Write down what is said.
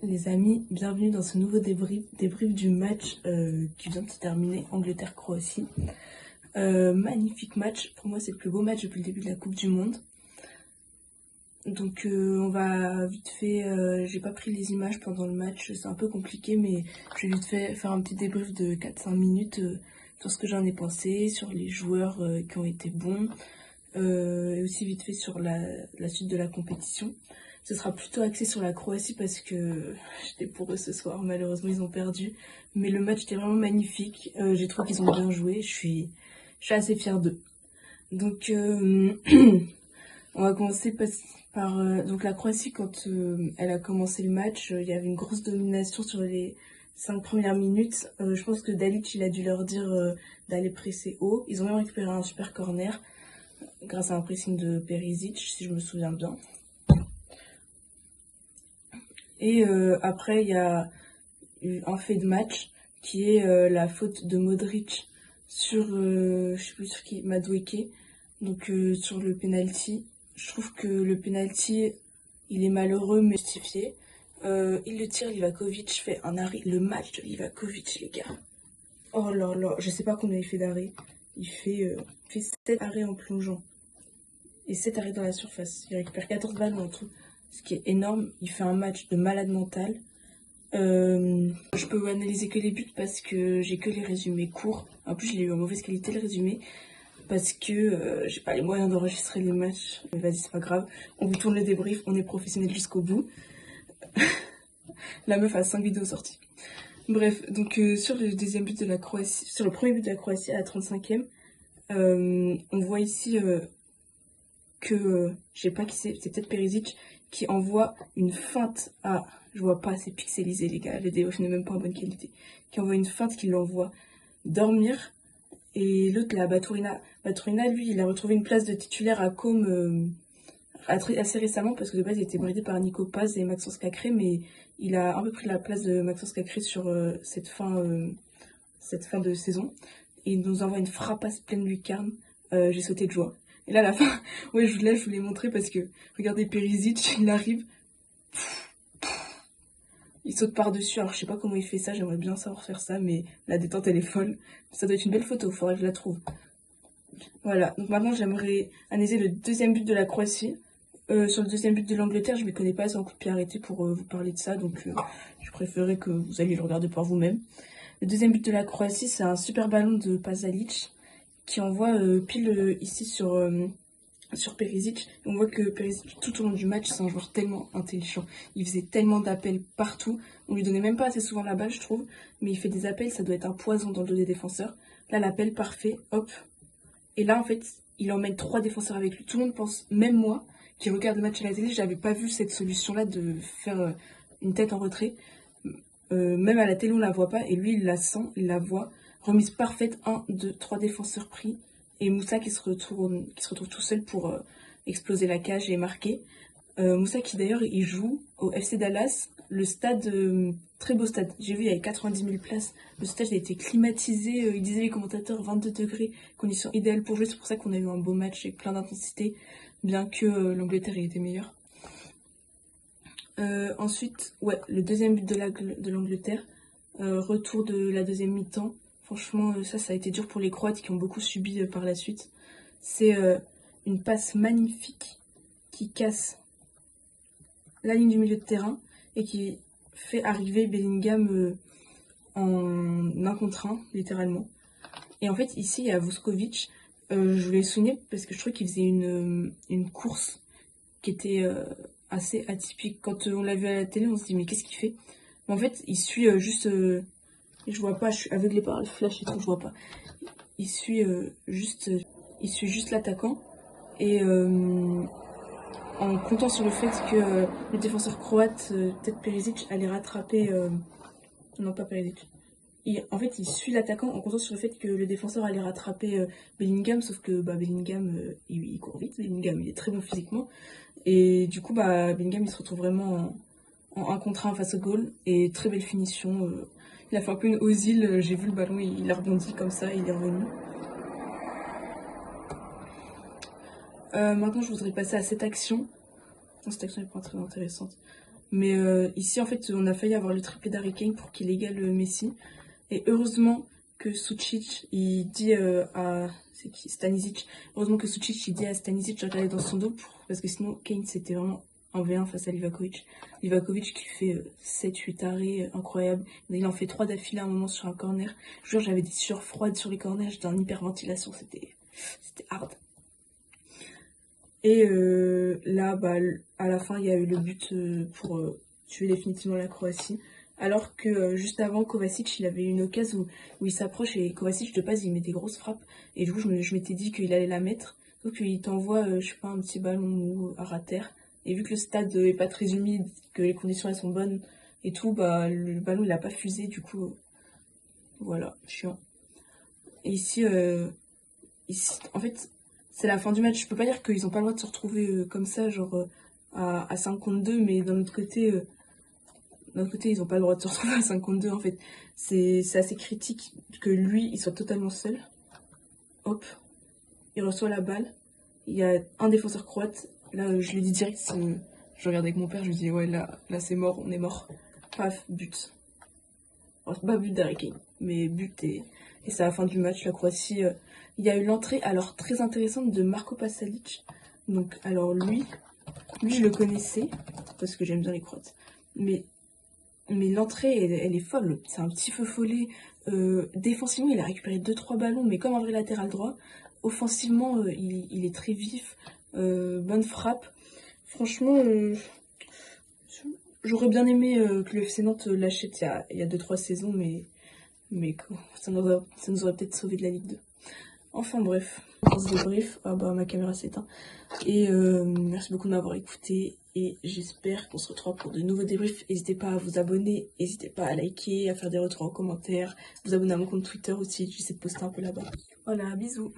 Les amis, bienvenue dans ce nouveau débrief du match qui vient de se terminer, Angleterre-Croatie. Magnifique match, pour moi c'est le plus beau match depuis le début de la Coupe du Monde. Donc on va vite fait, j'ai pas pris les images pendant le match, c'est un peu compliqué, mais je vais vite fait faire un petit débrief de 4-5 minutes sur ce que j'en ai pensé, sur les joueurs qui ont été bons, et aussi vite fait sur la suite de la compétition. Ce sera plutôt axé sur la Croatie parce que j'étais pour eux ce soir, malheureusement ils ont perdu. Mais le match était vraiment magnifique, j'ai trouvé qu'ils ont bien joué, je suis assez fière d'eux. Donc on va commencer par donc la Croatie, quand elle a commencé le match, il y avait une grosse domination sur les 5 premières minutes. Je pense que Dalic il a dû leur dire d'aller presser haut. Ils ont même récupéré un super corner grâce à un pressing de Perisic, si je me souviens bien. Et après, il y a eu un fait de match qui est la faute de Modric sur, je sais plus sur qui, Madueke, donc sur le penalty. Je trouve que le penalty, il est malheureux mais justifié. Il le tire, Livakovic fait un arrêt. Le match de Livakovic, les gars. Oh là là, je sais pas combien il fait d'arrêts. Il fait 7 arrêts en plongeant. Et 7 arrêts dans la surface. Il récupère 14 balles en tout. Ce qui est énorme. Il fait un match de malade mental. Je peux analyser que les buts parce que j'ai que les résumés courts. En plus, je l'ai eu en mauvaise qualité le résumé parce que j'ai pas les moyens d'enregistrer les matchs. Mais vas-y, c'est pas grave. On vous tourne le débrief, on est professionnel jusqu'au bout. La meuf a 5 vidéos sorties. Bref, donc sur le deuxième but de la Croatie, sur le premier but de la Croatie à la 35e, on voit ici que je sais pas qui c'est peut-être Perisic qui envoie une feinte à, je vois pas, c'est pixelisé les gars, le DOF n'est même pas en bonne qualité, qui envoie une feinte qui l'envoie dormir, et l'autre là, Baturina, lui il a retrouvé une place de titulaire à Com assez récemment parce que de base il était bridé par Nico Paz et Maxence Cacré, mais il a un peu pris la place de Maxence Cacré sur cette fin de saison, et il nous envoie une frappasse pleine lucarne. J'ai sauté de joie. Et là, à la fin, ouais, je vous l'ai montré parce que, regardez, Perisic, il arrive, il saute par-dessus. Alors, je sais pas comment il fait ça, j'aimerais bien savoir faire ça, mais la détente, elle est folle. Ça doit être une belle photo, faudrait que je la trouve. Voilà, donc maintenant, j'aimerais analyser le deuxième but de la Croatie. Sur le deuxième but de l'Angleterre, je ne m'y connais pas assez en coup de pied arrêté pour vous parler de ça, donc je préférerais que vous alliez le regarder par vous-même. Le deuxième but de la Croatie, c'est un super ballon de Pasalic qui envoie pile ici sur Perisic. On voit que Perisic, tout au long du match, c'est un joueur tellement intelligent. Il faisait tellement d'appels partout. On lui donnait même pas assez souvent la balle, je trouve. Mais il fait des appels, ça doit être un poison dans le dos des défenseurs. Là, l'appel parfait, hop. Et là, en fait, il emmène 3 défenseurs avec lui. Tout le monde pense, même moi, qui regarde le match à la télé, j'avais pas vu cette solution-là de faire une tête en retrait. Même à la télé, on la voit pas. Et lui, il la sent, il la voit. Remise parfaite, 1, 2, 3 défenseurs pris. Et Moussa qui se retrouve tout seul pour exploser la cage et marquer. Moussa qui d'ailleurs, il joue au FC Dallas. Le stade, très beau stade. J'ai vu, il y avait 90 000 places. Le stade a été climatisé. Ils disaient les commentateurs 22 degrés, conditions idéales pour jouer. C'est pour ça qu'on a eu un beau match avec plein d'intensité, bien que l'Angleterre ait été meilleure. Ensuite, ouais, le deuxième but de l'Angleterre. Retour de la deuxième mi-temps. Franchement, ça a été dur pour les Croates qui ont beaucoup subi par la suite. C'est une passe magnifique qui casse la ligne du milieu de terrain et qui fait arriver Bellingham en 1 contre 1, littéralement. Et en fait, ici, il y a Vuskovic. Je voulais souligner parce que je trouve qu'il faisait une course qui était assez atypique. Quand on l'a vu à la télé, on se dit mais qu'est-ce qu'il fait? Mais en fait, il suit juste... je vois pas, je suis aveuglée par le flash et tout, je vois pas. Il suit juste l'attaquant, et en comptant sur le fait que le défenseur croate, peut-être Perisic, allait rattraper... non, pas Perisic. En fait, il suit l'attaquant en comptant sur le fait que le défenseur allait rattraper Bellingham, sauf que Bellingham, il court vite. Bellingham, il est très bon physiquement. Et du coup, Bellingham, il se retrouve vraiment en 1 contre 1 face au goal. Et très belle finition. Il a fait un peu une Ozil, j'ai vu le ballon, il a rebondi comme ça, il est revenu. Maintenant, je voudrais passer à cette action. Non, cette action n'est pas très intéressante. Mais ici, en fait, on a failli avoir le triplé d'Harry Kane pour qu'il égale Messi. Et heureusement que Sucic, il dit à... C'est qui? Stanisic. Heureusement que Sucic, il dit à Stanisic de regarder dans son dos, parce que sinon, Kane, c'était vraiment un V1 face à Livakovic. Livakovic qui fait 7-8 arrêts incroyables. Il en fait 3 d'affilée à un moment sur un corner. Je jure, j'avais des sueurs froides sur les corners, j'étais en hyperventilation, c'était hard. Et là, bah, à la fin, il y a eu le but pour tuer définitivement la Croatie. Alors que juste avant, Kovacic, il avait une occasion où il s'approche et Kovacic, de base, il met des grosses frappes. Et du coup, je m'étais dit qu'il allait la mettre. Donc, il t'envoie, je sais pas, un petit ballon mou à terre. Et vu que le stade est pas très humide, que les conditions elles sont bonnes et tout, bah, le ballon il a pas fusé. Du coup, voilà, chiant. Et ici, en fait, c'est la fin du match. Je peux pas dire qu'ils ont pas le droit de se retrouver comme ça, genre à 5 contre 2, mais d'un autre côté, ils ont pas le droit de se retrouver à 5 contre 2 en fait. C'est assez critique que lui, il soit totalement seul. Hop, il reçoit la balle. Il y a un défenseur croate. Là, je lui dis direct, je regarde avec mon père, je lui dis ouais, là c'est mort, on est mort. Paf, but. Alors, pas but d'Harry Kane, mais but et c'est la fin du match. La Croatie, il y a eu l'entrée alors très intéressante de Marko Pasalic. Donc, alors lui je le connaissais parce que j'aime bien les Croates, mais l'entrée elle est folle. C'est un petit feu follet. Défensivement, il a récupéré 2-3 ballons, mais comme un vrai latéral droit. Offensivement, il est très vif. Bonne frappe. Franchement, j'aurais bien aimé que le FC Nantes l'achète il y a 2-3 saisons, mais ça nous aurait peut-être sauvé de la Ligue 2. Enfin bref, pour ce débrief, ah bah ma caméra s'éteint. Et merci beaucoup de m'avoir écouté et j'espère qu'on se retrouve pour de nouveaux débriefs. N'hésitez pas à vous abonner, n'hésitez pas à liker, à faire des retours en commentaire, vous abonner à mon compte Twitter aussi, j'essaie de poster un peu là-bas. Voilà, bisous.